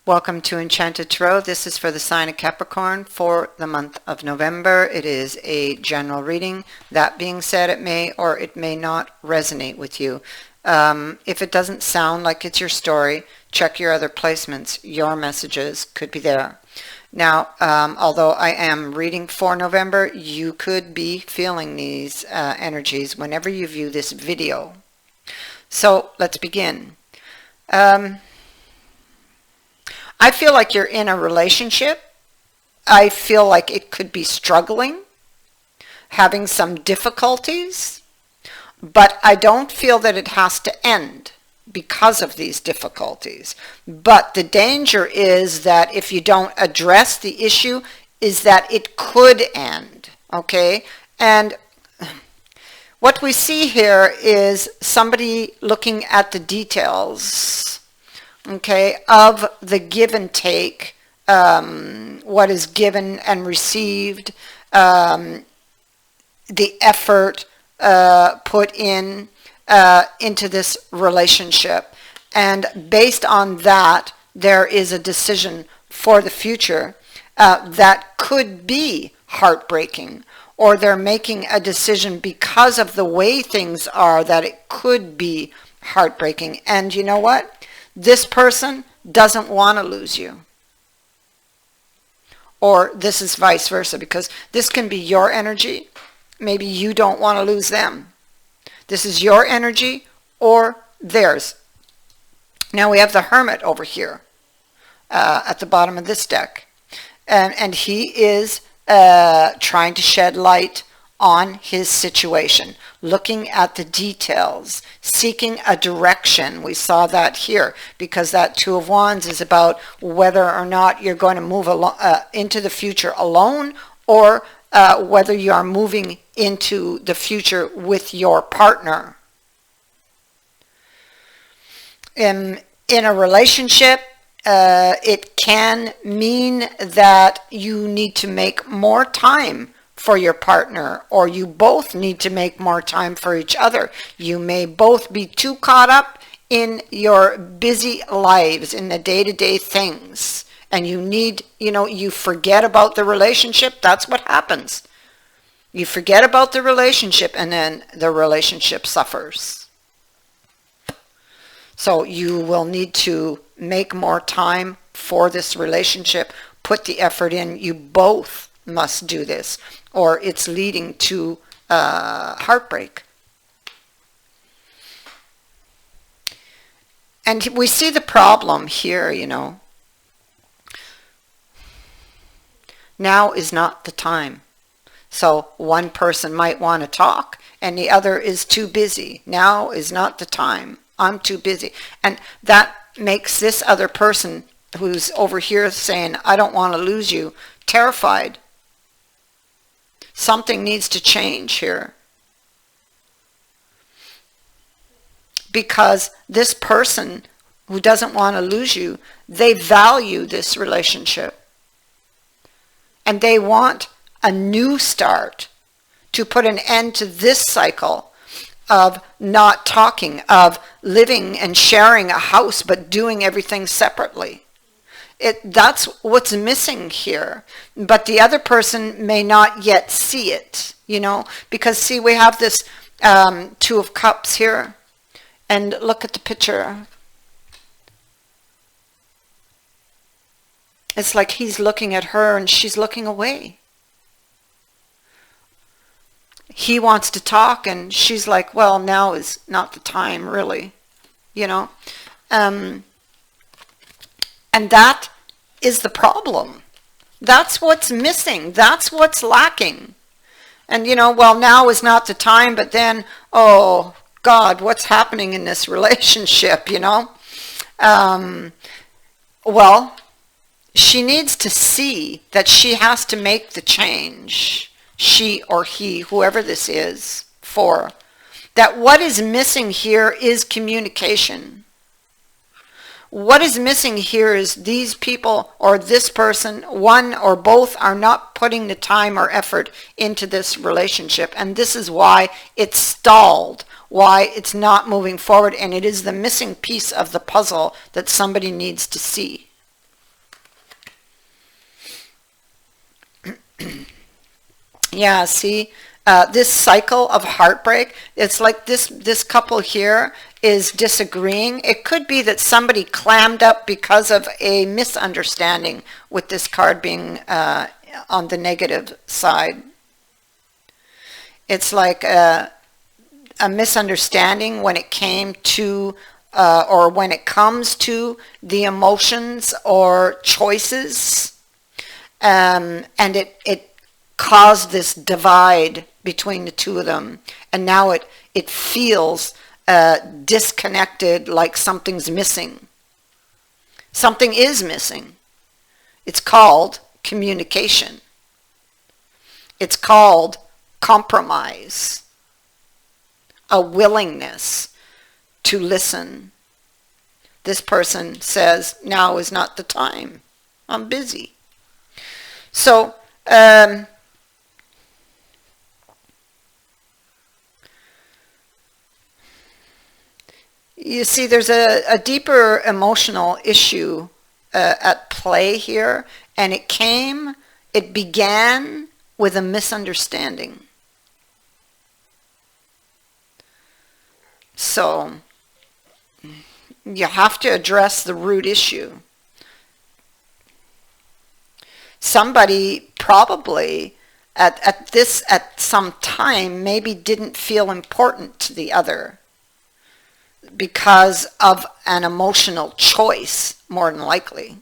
Welcome to Enchanted Tarot. This is for the sign of Capricorn for the month of November. It is a general reading. That being said, it may or it may not resonate with you. If it doesn't sound like it's your story, check your other placements. Your messages could be there. Now, although I am reading for November, you could be feeling these energies whenever you view this video. So let's begin. I feel like you're in a relationship. I feel like it could be struggling, having some difficulties, but I don't feel that it has to end because of these difficulties. But the danger is that if you don't address the issue, is that it could end, okay? And what we see here is somebody looking at the details, okay, of the give and take, what is given and received, the effort put into this relationship. And based on that, there is a decision for the future that could be heartbreaking, or they're making a decision because of the way things are that it could be heartbreaking. And you know what? This person doesn't want to lose you. Or this is vice versa, because this can be your energy. Maybe you don't want to lose them. This is your energy or theirs. Now we have the Hermit over here at the bottom of this deck. And he is trying to shed light on his situation, looking at the details, seeking a direction. We saw that here because that Two of Wands is about whether or not you're going to move into the future alone, or whether you are moving into the future with your partner. In a relationship, it can mean that you need to make more time for your partner, or you both need to make more time for each other. You may both be too caught up in your busy lives, in the day-to-day things, and you forget about the relationship. That's what happens. You forget about the relationship, and then the relationship suffers. So you will need to make more time for this relationship, put the effort in. You both must do this, or it's leading to heartbreak. And we see the problem here, Now is not the time. So one person might want to talk and the other is too busy. Now is not the time. I'm too busy. And that makes this other person who's over here saying, I don't want to lose you, terrified. Something needs to change here. Because this person who doesn't want to lose you, they value this relationship. And they want a new start to put an end to this cycle of not talking, of living and sharing a house but doing everything separately. That's what's missing here. But the other person may not yet see it, because see, we have this Two of Cups here, and look at the picture. It's like he's looking at her and she's looking away. He wants to talk and she's like, well, now is not the time, really, and that is the problem. That's what's missing. That's what's lacking. And, well, now is not the time, but then, oh, God, what's happening in this relationship, Well, she needs to see that she has to make the change. She or he, whoever this is for. That what is missing here is communication. What is missing here is these people or this person, one or both, are not putting the time or effort into this relationship. And this is why it's stalled, why it's not moving forward. And it is the missing piece of the puzzle that somebody needs to see. Yeah, see, this cycle of heartbreak, it's like this couple here is disagreeing. It could be that somebody clammed up because of a misunderstanding, with this card being on the negative side. It's like a misunderstanding when it came to or when it comes to the emotions or choices, and it caused this divide between the two of them, and now it feels disconnected, like something's missing. Something is missing. It's called communication. It's called compromise, a willingness to listen. This person says, now is not the time. I'm busy. So, you see, there's a deeper emotional issue at play here, and it began with a misunderstanding. So, you have to address the root issue. Somebody probably at some time maybe didn't feel important to the other because of an emotional choice, more than likely.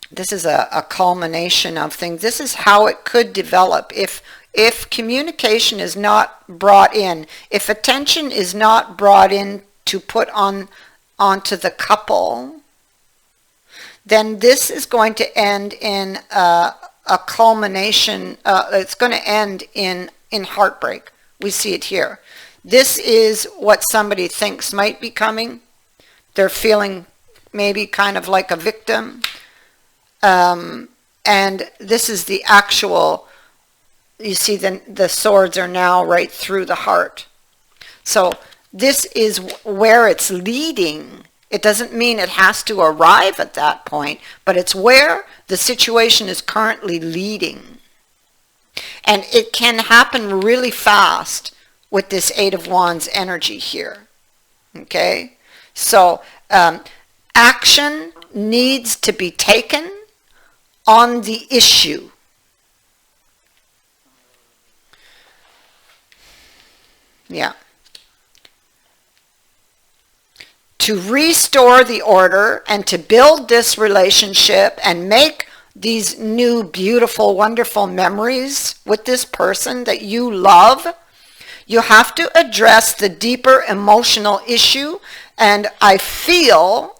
This is a culmination of things. This is how it could develop if communication is not brought in, if attention is not brought in to put onto the couple, then this is going to end in a culmination. It's going to end in heartbreak. We see it here. This is what somebody thinks might be coming. They're feeling maybe kind of like a victim. And this is the actual, you see the swords are now right through the heart. So this is where it's leading. It doesn't mean it has to arrive at that point, but it's where the situation is currently leading. And it can happen really fast with this Eight of Wands energy here. Okay? So action needs to be taken on the issue. Yeah. To restore the order and to build this relationship and make these new, beautiful, wonderful memories with this person that you love, you have to address the deeper emotional issue. And I feel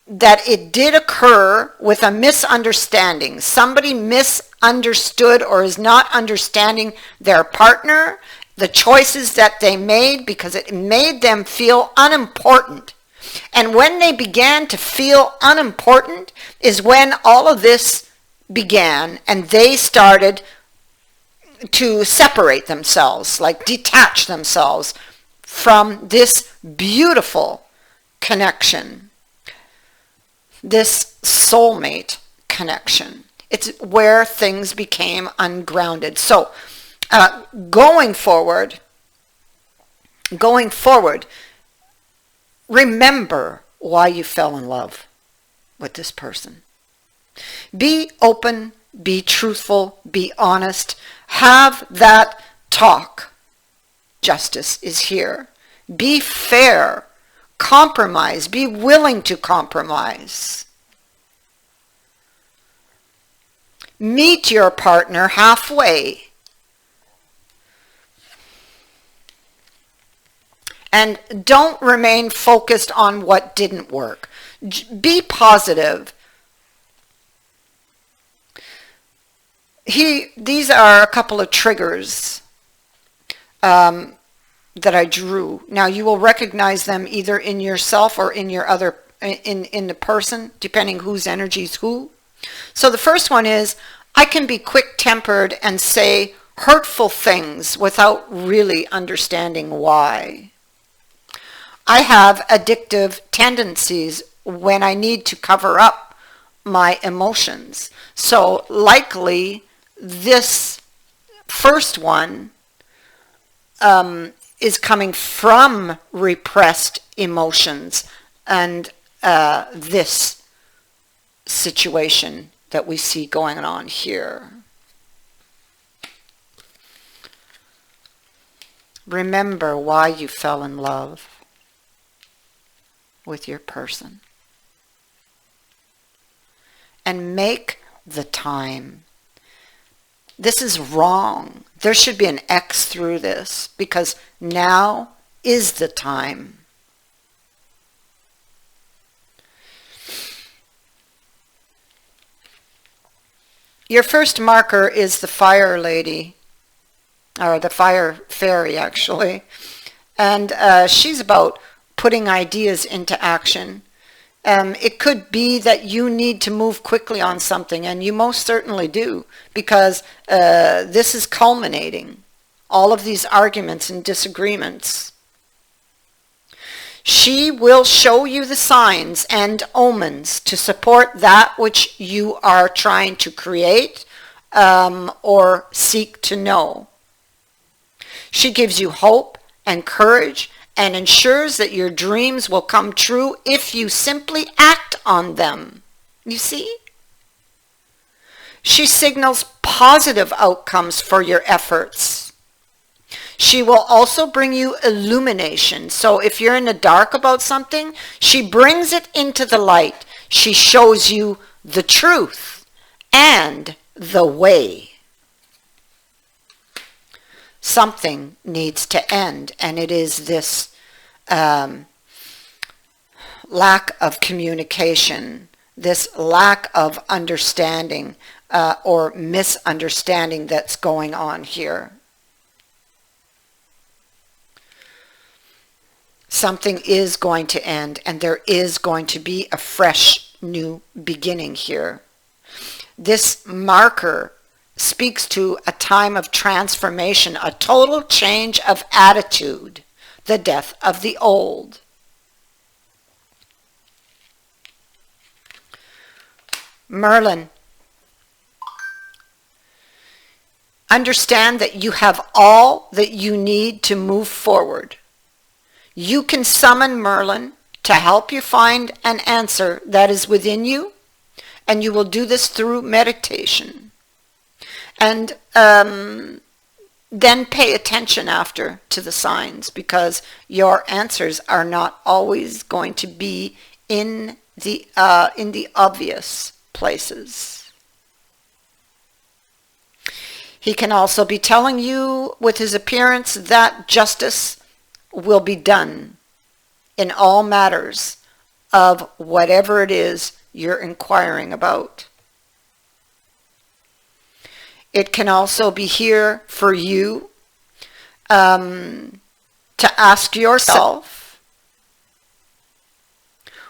that it did occur with a misunderstanding. Somebody misunderstood or is not understanding their partner, the choices that they made, because it made them feel unimportant. And when they began to feel unimportant is when all of this began, and they started to separate themselves, like detach themselves from this beautiful connection, this soulmate connection. It's where things became ungrounded. So going forward, remember why you fell in love with this person. Be open, be truthful, be honest. Have that talk. Justice is here. Be fair. Compromise. Be willing to compromise. Meet your partner halfway. And don't remain focused on what didn't work. Be positive. These are a couple of triggers that I drew. Now you will recognize them either in yourself or in your other, in the person, depending whose energy is who. So the first one is, I can be quick-tempered and say hurtful things without really understanding why. I have addictive tendencies when I need to cover up my emotions. So likely this first one is coming from repressed emotions and this situation that we see going on here. Remember why you fell in love with your person. And make the time. This is wrong. There should be an X through this because now is the time. Your first marker is the fire lady, or the fire fairy actually. And she's about putting ideas into action. It could be that you need to move quickly on something, and you most certainly do, because this is culminating. All of these arguments and disagreements. She will show you the signs and omens to support that which you are trying to create or seek to know. She gives you hope and courage and ensures that your dreams will come true if you simply act on them. You see? She signals positive outcomes for your efforts. She will also bring you illumination. So if you're in the dark about something, she brings it into the light. She shows you the truth and the way. Something needs to end, and it is this lack of communication, this lack of understanding or misunderstanding that's going on here. Something is going to end, and there is going to be a fresh new beginning here. This marker speaks to a time of transformation, a total change of attitude, the death of the old. Merlin, understand that you have all that you need to move forward. You can summon Merlin to help you find an answer that is within you, and you will do this through meditation. And then pay attention after to the signs, because your answers are not always going to be in the obvious places. He can also be telling you with his appearance that justice will be done in all matters of whatever it is you're inquiring about. It can also be here for you to ask yourself,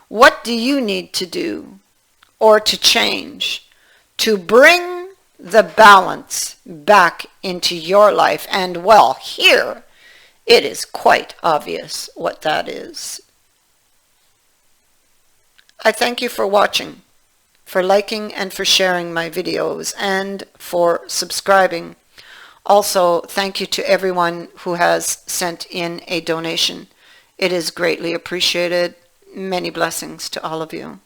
what do you need to do or to change to bring the balance back into your life? And well, here it is quite obvious what that is. I thank you for watching, for liking and for sharing my videos, and for subscribing. Also, thank you to everyone who has sent in a donation. It is greatly appreciated. Many blessings to all of you.